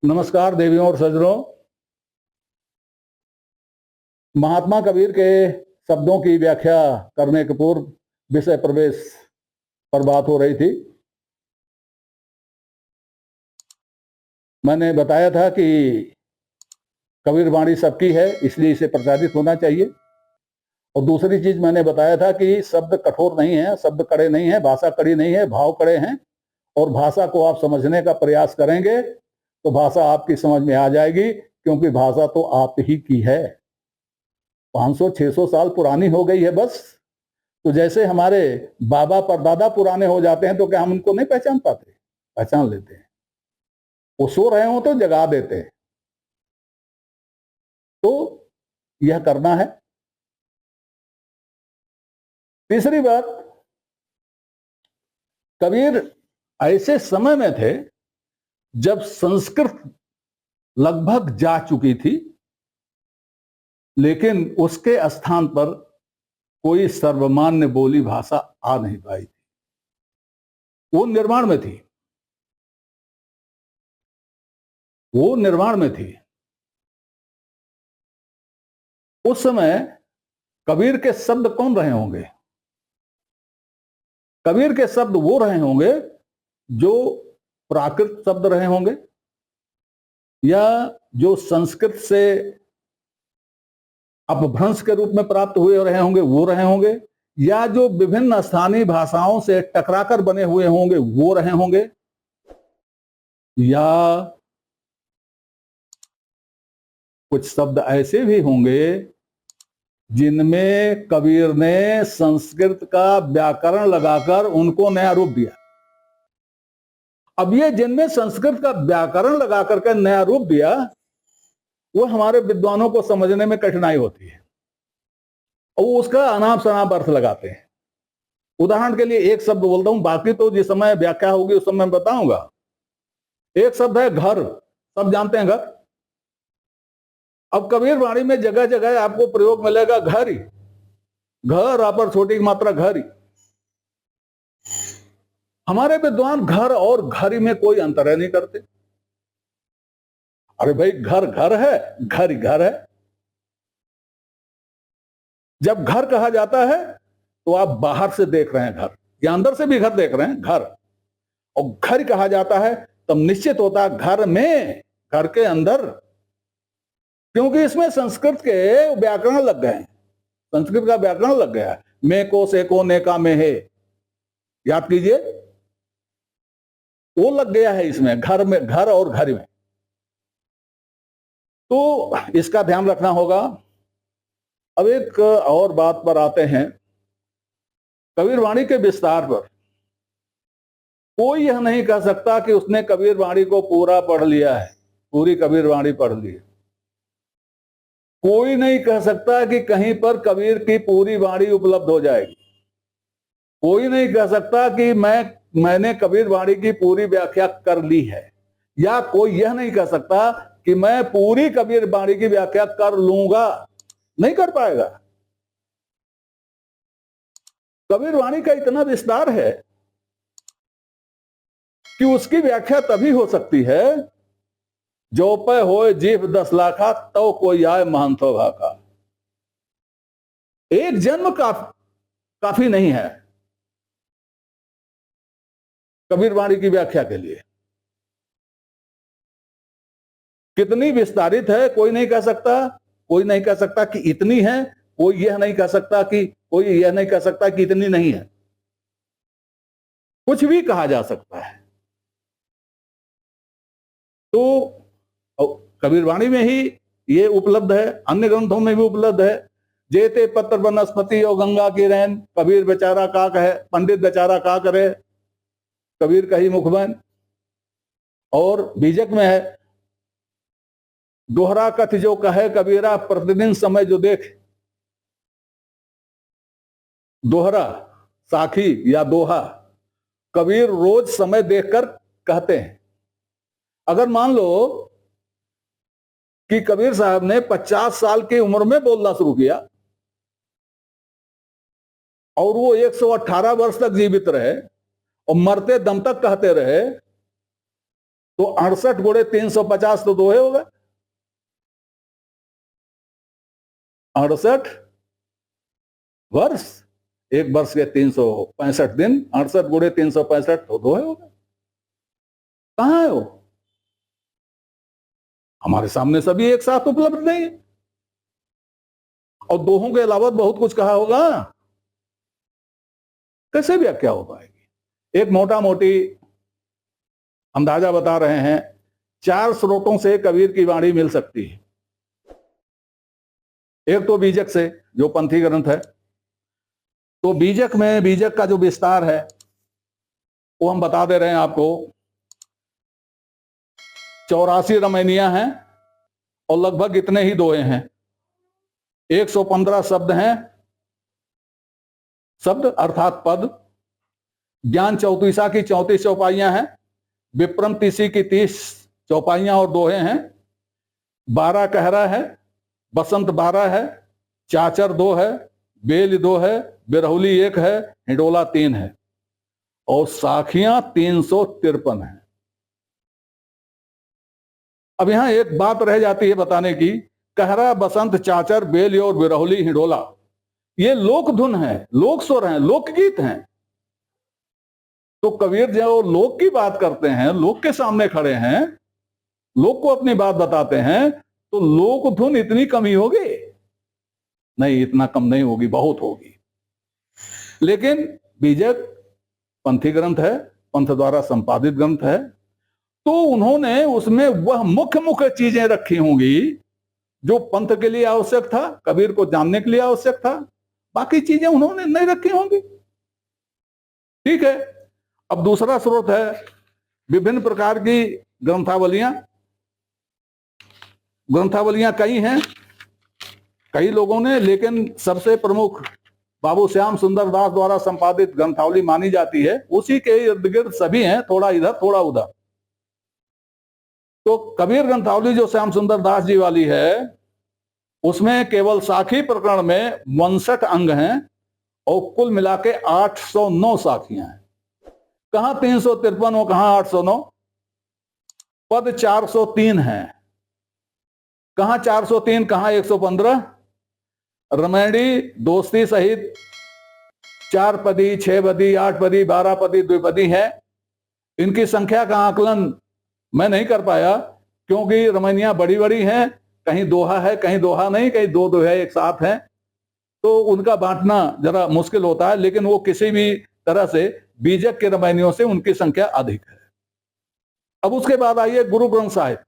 नमस्कार देवियों और सज्जनों। महात्मा कबीर के शब्दों की व्याख्या करने के पूर्व विषय प्रवेश पर बात हो रही थी। मैंने बताया था कि कबीर वाणी सबकी है, इसलिए इसे प्रचारित होना चाहिए। और दूसरी चीज मैंने बताया था कि शब्द कठोर नहीं है, शब्द कड़े नहीं है, भाषा कड़ी नहीं है, भाव कड़े हैं। और भाषा को आप समझने का प्रयास करेंगे तो भाषा आपकी समझ में आ जाएगी, क्योंकि भाषा तो आप ही की है। 500-600 साल पुरानी हो गई है बस। तो जैसे हमारे बाबा परदादा पुराने हो जाते हैं तो क्या हम उनको नहीं पहचान पाते? पहचान लेते हैं। वो सो रहे हो तो जगा देते हैं। तो यह करना है। तीसरी बात, कबीर ऐसे समय में थे जब संस्कृत लगभग जा चुकी थी, लेकिन उसके स्थान पर कोई सर्वमान्य बोली भाषा आ नहीं पाई थी। वो निर्माण में थी, वो निर्माण में थी। उस समय कबीर के शब्द कौन रहे होंगे? कबीर के शब्द वो रहे होंगे जो प्राकृत शब्द रहे होंगे, या जो संस्कृत से अपभ्रंश के रूप में प्राप्त हुए रहे होंगे वो रहे होंगे, या जो विभिन्न स्थानीय भाषाओं से टकराकर बने हुए होंगे वो रहे होंगे, या कुछ शब्द ऐसे भी होंगे जिनमें कबीर ने संस्कृत का व्याकरण लगाकर उनको नया रूप दिया। अब ये जिनमें संस्कृत का व्याकरण लगाकर के नया रूप दिया, वो हमारे विद्वानों को समझने में कठिनाई होती है और वो उसका अनाप शनाप अर्थ लगाते हैं। उदाहरण के लिए एक शब्द बोलता हूं, बाकी तो जिस समय व्याख्या होगी उस समय बताऊंगा। एक शब्द है घर, सब जानते हैं घर। अब कबीर वाणी में जगह जगह आपको प्रयोग मिलेगा घर ही, घर अपर छोटी की मात्रा घर ही। हमारे विद्वान घर और घर में कोई अंतर नहीं करते। अरे भाई, घर घर है, घर ही घर है। जब घर कहा जाता है तो आप बाहर से देख रहे हैं घर, या अंदर से भी घर देख रहे हैं घर। और घर कहा जाता है तब निश्चित होता है घर में, घर के अंदर, क्योंकि इसमें संस्कृत के व्याकरण लग गए हैं। संस्कृत का व्याकरण लग गया है। मे को से को ने का में है, याद कीजिए, वो लग गया है इसमें, घर में, घर और घर में। तो इसका ध्यान रखना होगा। अब एक और बात पर आते हैं, कबीर वाणी के विस्तार पर। कोई यह नहीं कह सकता कि उसने कबीर वाणी को पूरा पढ़ लिया है, पूरी कबीर वाणी पढ़ ली है। कोई नहीं कह सकता कि कहीं पर कबीर की पूरी वाणी उपलब्ध हो जाएगी। कोई नहीं कह सकता कि मैंने कबीर वाणी की पूरी व्याख्या कर ली है, या कोई यह नहीं कह सकता कि मैं पूरी कबीर वाणी की व्याख्या कर लूंगा। नहीं कर पाएगा। कबीर वाणी का इतना विस्तार है कि उसकी व्याख्या तभी हो सकती है जो पे होए जीव 10 लाखा तो कोई आए महंतो भाका। एक जन्म काफी नहीं है कबीर वाणी की व्याख्या के लिए। कितनी विस्तारित है कोई नहीं कह सकता। कोई नहीं कह सकता कि इतनी है, कोई यह नहीं कह सकता कि इतनी नहीं है। कुछ भी कहा जा सकता है। तो कबीर वाणी में ही ये उपलब्ध है, अन्य ग्रंथों में भी उपलब्ध है। जेते पत्र वनस्पति और गंगा की रैन, कबीर बेचारा का कहे, पंडित बेचारा का करे, कबीर कही मुखबन। और बीजक में है, दोहरा कथ जो कहे कबीरा, प्रतिदिन समय जो देख। दोहरा, साखी या दोहा, कबीर रोज समय देखकर कहते हैं। अगर मान लो कि कबीर साहब ने 50 साल की उम्र में बोलना शुरू किया और वो 118 वर्ष तक जीवित रहे और मरते दम तक कहते रहे, तो 68 गुणे 350 तो दोहे हो गए। 68 वर्ष, एक वर्ष के 365 दिन, 68 गुणे 365 तो दोहे हो गए। कहां है वो? हमारे सामने सभी एक साथ उपलब्ध नहीं है। और दोहों के अलावा बहुत कुछ कहा होगा, कैसे व्याख्या हो पाएगी? एक मोटा मोटी अंदाजा बता रहे हैं, 4 स्रोतों से कबीर की वाणी मिल सकती है। एक तो बीजक से, जो पंथी ग्रंथ है, तो बीजक में, बीजक का जो विस्तार है वो हम बता दे रहे हैं आपको। 84 रमैनियां हैं और लगभग इतने ही दोहे हैं। 115 शब्द हैं, शब्द अर्थात पद। ज्ञान चौतीसा की 34 चौपाइयां हैं। विप्रम तीसी की 30 चौपाइयां और दोहे हैं। 12 कहरा है, बसंत 12 है, चाचर 2 है, बेल 2 है, बिरहुली 1 है, हिडोला 3 है और साखियां 353 है। अब यहां एक बात रह जाती है बताने की, कहरा, बसंत, चाचर, बेल और बिरहुली, हिडोला, ये लोक धुन है, लोक स्वर हैं, लोकगीत हैं। तो कबीर जो लोक की बात करते हैं, लोक के सामने खड़े हैं, लोक को अपनी बात बताते हैं, तो लोक धुन इतनी कमी होगी? नहीं, इतना कम नहीं होगी, बहुत होगी। लेकिन बीजक पंथी ग्रंथ है, पंथ द्वारा संपादित ग्रंथ है, तो उन्होंने उसमें वह मुख्य मुख्य चीजें रखी होंगी जो पंथ के लिए आवश्यक था, कबीर को जानने के लिए आवश्यक था। बाकी चीजें उन्होंने नहीं रखी होंगी। ठीक है। अब दूसरा स्रोत है विभिन्न प्रकार की ग्रंथावलियां। ग्रंथावलियां कई हैं, कई लोगों ने, लेकिन सबसे प्रमुख बाबू श्याम सुंदर दास द्वारा संपादित ग्रंथावली मानी जाती है। उसी के इर्द गिर्द सभी हैं, थोड़ा इधर थोड़ा उधर। तो कबीर ग्रंथावली जो श्याम सुंदर दास जी वाली है, उसमें केवल साखी प्रकरण में 59 अंग हैं और कुल मिला के 809 साखियां हैं। कहां 353 और कहां 809? पद 403 है, कहां 403, कहां 115? रमैणी दोस्ती सहित 4 पदी, 6 पदी, 8 पदी, 12 पदी, द्विपदी है। इनकी संख्या का आकलन मैं नहीं कर पाया, क्योंकि रमैनियां बड़ी बड़ी हैं, कहीं दोहा है, कहीं दोहा नहीं, कहीं दो दोहे एक साथ हैं, तो उनका बांटना जरा मुश्किल होता है। लेकिन वो किसी भी तरह से बीजक के रमैनियों से उनकी संख्या अधिक है। अब उसके बाद आइए गुरु ग्रंथ साहिब।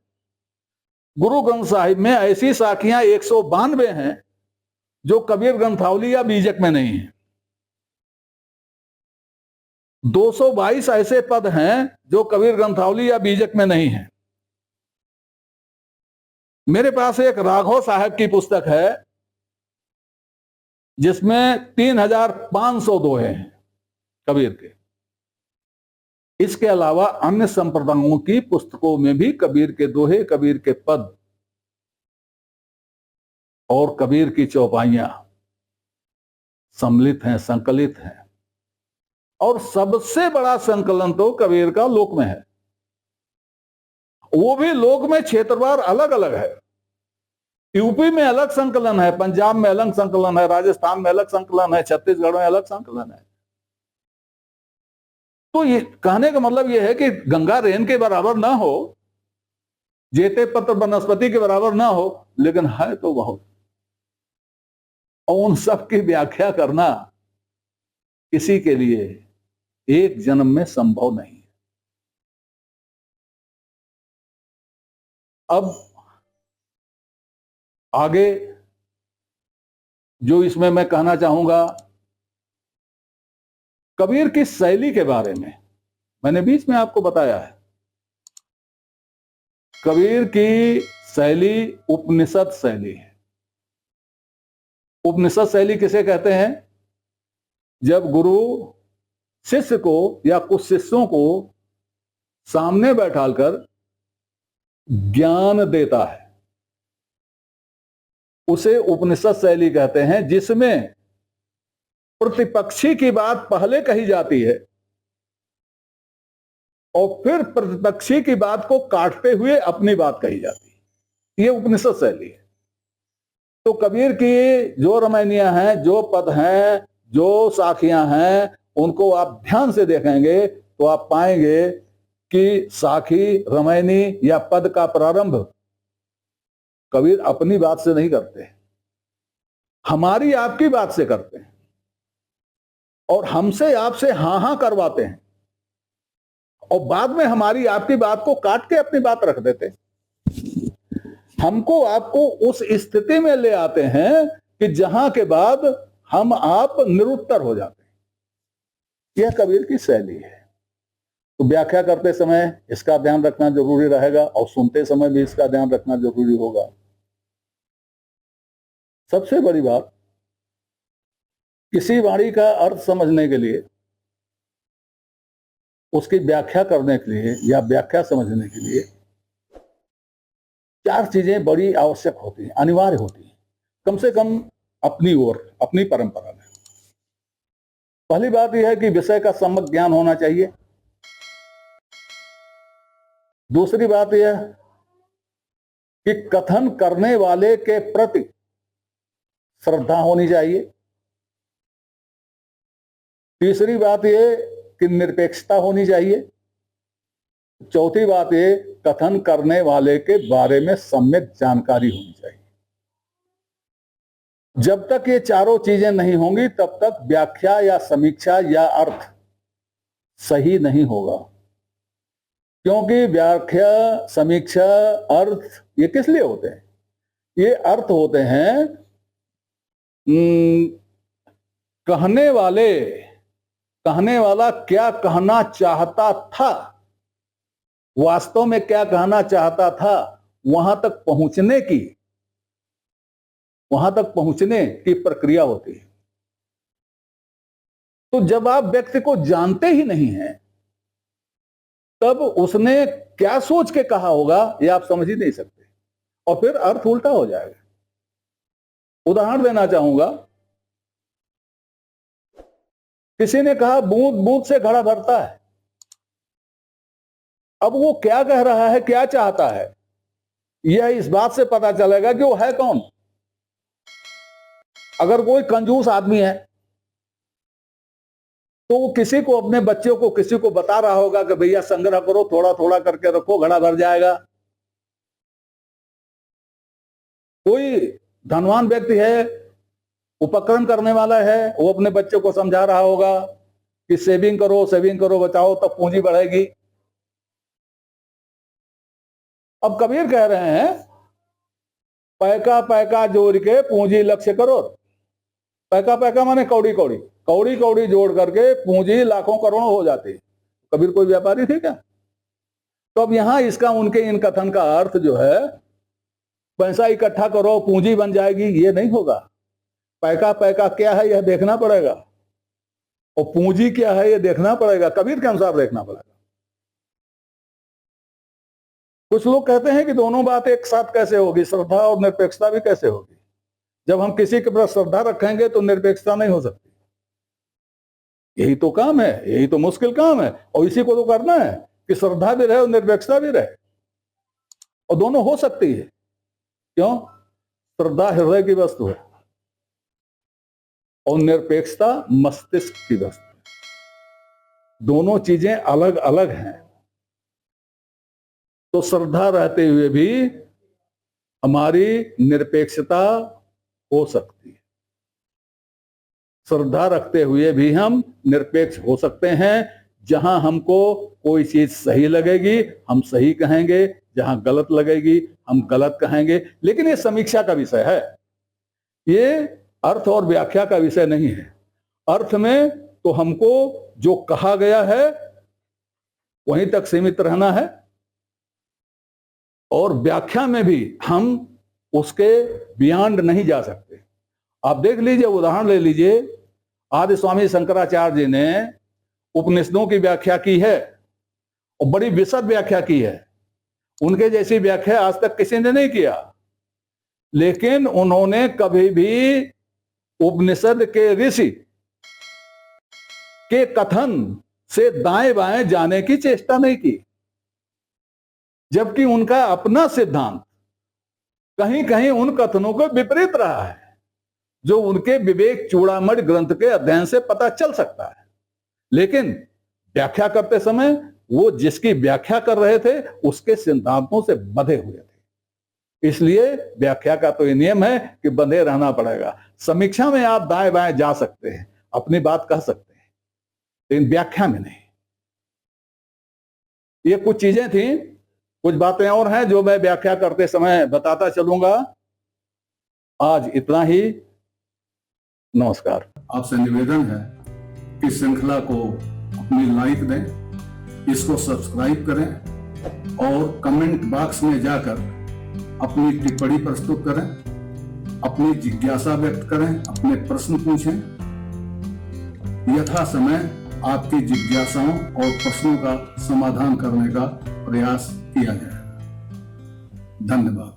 गुरु ग्रंथ साहिब में ऐसी साखियां 192 हैं जो कबीर ग्रंथावली या बीजक में नहीं है। 222 ऐसे पद हैं जो कबीर ग्रंथावली या बीजक में नहीं है। मेरे पास एक राघव साहब की पुस्तक है जिसमें 3500 दोहे हैं कबीर के। इसके अलावा अन्य संप्रदायों की पुस्तकों में भी कबीर के दोहे, कबीर के पद और कबीर की चौपाइयां सम्मिलित हैं, संकलित हैं। और सबसे बड़ा संकलन तो कबीर का लोक में है। वो भी लोक में क्षेत्रवार अलग अलग है। यूपी में अलग संकलन है, पंजाब में अलग संकलन है, राजस्थान में अलग संकलन है, छत्तीसगढ़ में अलग संकलन है। तो ये कहने का मतलब ये है कि गंगा रेन के बराबर ना हो, जेते पत्र वनस्पति के बराबर ना हो, लेकिन है तो बहुत। और उन सब की व्याख्या करना किसी के लिए एक जन्म में संभव नहीं है। अब आगे जो इसमें मैं कहना चाहूंगा, कबीर की शैली के बारे में मैंने बीच में आपको बताया है। कबीर की शैली उपनिषद शैली है। उपनिषद शैली किसे कहते हैं? जब गुरु शिष्य को या कुछ शिष्यों को सामने बैठाकर ज्ञान देता है, उसे उपनिषद शैली कहते हैं, जिसमें प्रतिपक्षी की बात पहले कही जाती है और फिर प्रतिपक्षी की बात को काटते हुए अपनी बात कही जाती है। ये उपनिषद शैली है। तो कबीर की जो रमैनियां हैं, जो पद हैं, जो साखियां हैं, उनको आप ध्यान से देखेंगे तो आप पाएंगे कि साखी, रमैनी या पद का प्रारंभ कबीर अपनी बात से नहीं करते, हमारी आपकी बात से करते हैं और हमसे आपसे हां हां करवाते हैं और बाद में हमारी आपकी बात को काट के अपनी बात रख देते हैं। हमको आपको उस स्थिति में ले आते हैं कि जहां के बाद हम आप निरुत्तर हो जाते हैं। यह कबीर की शैली है। तो व्याख्या करते समय इसका ध्यान रखना जरूरी रहेगा और सुनते समय भी इसका ध्यान रखना जरूरी होगा। सबसे बड़ी बात, किसी वाणी का अर्थ समझने के लिए, उसकी व्याख्या करने के लिए या व्याख्या समझने के लिए 4 चीजें बड़ी आवश्यक होती हैं, अनिवार्य होती हैं, कम से कम अपनी ओर, अपनी परंपरा में। पहली बात यह है कि विषय का सम्यक ज्ञान होना चाहिए। दूसरी बात यह कि कथन करने वाले के प्रति श्रद्धा होनी चाहिए। तीसरी बात यह कि निरपेक्षता होनी चाहिए। चौथी बात यह, कथन करने वाले के बारे में सम्यक जानकारी होनी चाहिए। जब तक ये चारों चीजें नहीं होंगी तब तक व्याख्या या समीक्षा या अर्थ सही नहीं होगा। क्योंकि व्याख्या, समीक्षा, अर्थ ये किस लिए होते हैं? ये अर्थ होते हैं कहने वाला क्या कहना चाहता था, वास्तव में क्या कहना चाहता था, वहां तक पहुंचने की प्रक्रिया होती है। तो जब आप व्यक्ति को जानते ही नहीं हैं तब उसने क्या सोच के कहा होगा ये आप समझ ही नहीं सकते और फिर अर्थ उल्टा हो जाएगा। उदाहरण देना चाहूंगा, किसी ने कहा बूंद बूंद से घड़ा भरता है। अब वो क्या कह रहा है, क्या चाहता है, यह इस बात से पता चलेगा कि वो है कौन। अगर कोई कंजूस आदमी है तो वो किसी को, अपने बच्चों को, किसी को बता रहा होगा कि भैया संग्रह करो, थोड़ा थोड़ा करके रखो, घड़ा भर जाएगा। कोई धनवान व्यक्ति है, उपक्रम करने वाला है, वो अपने बच्चों को समझा रहा होगा कि सेविंग करो, बचाओ, तब पूंजी बढ़ेगी। अब कबीर कह रहे हैं पैका पैका जोड़ के पूंजी लक्ष्य करो। पैका पैका माने कौड़ी कौड़ी जोड़ करके पूंजी लाखों करोड़ों हो जाती है। कबीर कोई व्यापारी थे क्या? तो अब यहां इसका, उनके इन कथन का अर्थ जो है, पैसा इकट्ठा करो पूंजी बन जाएगी, ये नहीं होगा। पैका पैका क्या है यह देखना पड़ेगा और पूंजी क्या है यह देखना पड़ेगा, कबीर के अनुसार देखना पड़ेगा। कुछ लोग कहते हैं कि दोनों बात एक साथ कैसे होगी, श्रद्धा और निरपेक्षता भी कैसे होगी। जब हम किसी के प्रति श्रद्धा रखेंगे तो निरपेक्षता नहीं हो सकती। यही तो काम है, यही तो मुश्किल काम है और इसी को तो करना है कि श्रद्धा भी रहे और निरपेक्षता भी रहे, और दोनों हो सकती है। क्यों? श्रद्धा हृदय की वस्तु है और निरपेक्षता मस्तिष्क की वस्तु है। दोनों चीजें अलग अलग हैं। तो श्रद्धा रहते हुए भी हमारी निरपेक्षता हो सकती है, श्रद्धा रखते हुए भी हम निरपेक्ष हो सकते हैं। जहां हमको कोई चीज सही लगेगी हम सही कहेंगे, जहां गलत लगेगी हम गलत कहेंगे। लेकिन ये समीक्षा का विषय है, ये अर्थ और व्याख्या का विषय नहीं है। अर्थ में तो हमको जो कहा गया है वहीं तक सीमित रहना है और व्याख्या में भी हम उसके बियॉन्ड नहीं जा सकते। आप देख लीजिए, उदाहरण ले लीजिए, आदि स्वामी शंकराचार्य जी ने उपनिषदों की व्याख्या की है और बड़ी विशद व्याख्या की है। उनके जैसी व्याख्या आज तक किसी ने नहीं किया। लेकिन उन्होंने कभी भी उपनिषद के ऋषि के कथन से दाएं बाएं जाने की चेष्टा नहीं की, जबकि उनका अपना सिद्धांत कहीं कहीं उन कथनों के विपरीत रहा है जो उनके विवेक चूड़ामणि ग्रंथ के अध्ययन से पता चल सकता है। लेकिन व्याख्या करते समय वो जिसकी व्याख्या कर रहे थे उसके सिद्धांतों से बंधे हुए थे। इसलिए व्याख्या का तो ये नियम है कि बंधे रहना पड़ेगा। समीक्षा में आप दाएं बाएं जा सकते हैं, अपनी बात कह सकते हैं, लेकिन व्याख्या में नहीं। ये कुछ चीजें थी, कुछ बातें और हैं जो मैं व्याख्या करते समय बताता चलूंगा। आज इतना ही। नमस्कार। आपसे निवेदन है कि श्रृंखला को अपनी लाइक दें, इसको सब्सक्राइब करें और कमेंट बॉक्स में जाकर अपनी टिप्पणी प्रस्तुत करें, अपनी जिज्ञासा व्यक्त करें, अपने प्रश्न पूछें। यथा समय आपकी जिज्ञासाओं और प्रश्नों का समाधान करने का प्रयास किया जाएगा। धन्यवाद।